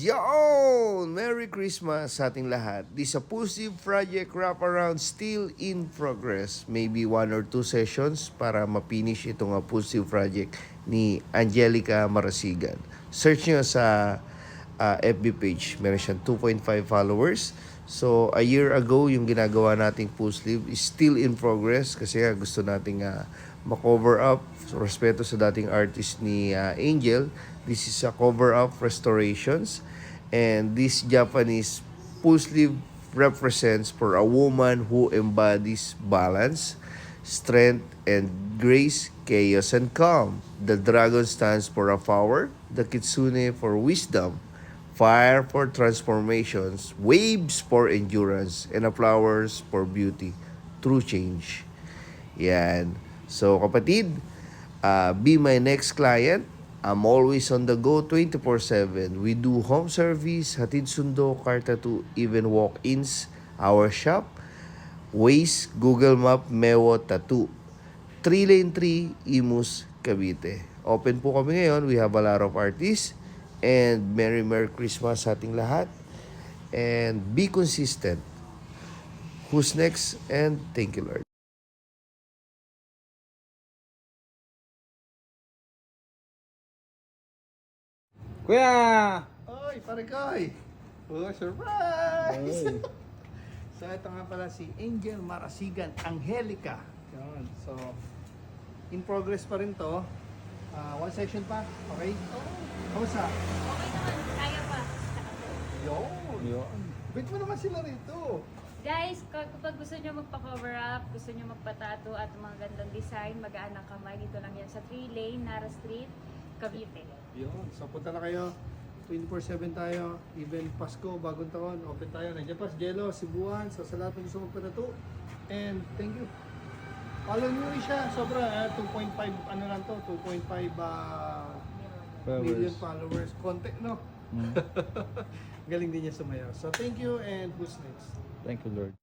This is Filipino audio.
Yon! Merry Christmas sa ating lahat. This Positive Project Wraparound still in progress. Maybe 1 or 2 sessions para ma-finish itong Positive Project ni Angelica Marasigan. Search nyo sa FB page. Meron siyang 2.5 followers. So, a year ago, yung ginagawa nating Positive is still in progress kasi gusto nating ma-cover up. So, respeto sa dating artist ni Angel. This is a cover-up restorations. And this Japanese full sleeve represents for a woman who embodies balance, strength, and grace, chaos, and calm. The dragon stands for a power, the kitsune for wisdom, fire for transformations, waves for endurance, and a flowers for beauty, true change. Yan. So, kapatid, be my next client. I'm always on the go 24/7. We do home service, hatid sundo, car tattoo, even walk-ins. Our shop, Waze, Google Map, Mewo Tattoo. 3 Lane 3, Imus, Cavite. Open po kami ngayon. We have a lot of artists. And Merry Christmas sa ating lahat. And be consistent. Who's next? And thank you, Lord. Kuya! Oy, pare Koy! Oh, surprise! Oy. So, ito nga pala si Angel Marasigan, Angelica. Yun. So, in progress pa rin to. One section pa, okay? Kamusta? Okay naman, kaya pa. Yun! Yun. Wait mo naman sila rito. Guys, kapag gusto nyo magpa-cover up, gusto nyo magpa-tattoo at mga gandang design, magaan ang kamay, dito lang yan sa 3 Lane, Nara Street, Cavite. Yun. So, punta na kayo. 24/7 tayo. Even Pasko, bagong taon, open tayo. Nandiyan pa si Jello, Cebuan. So, sa lahat ng gusto magpatato. And thank you. Follow nyo rin siya. Sobra, 2.5, ano lang to, 2.5 million followers. Konti, no? Galing din niya sumayaw. So, thank you and who's next? Thank you, Lord.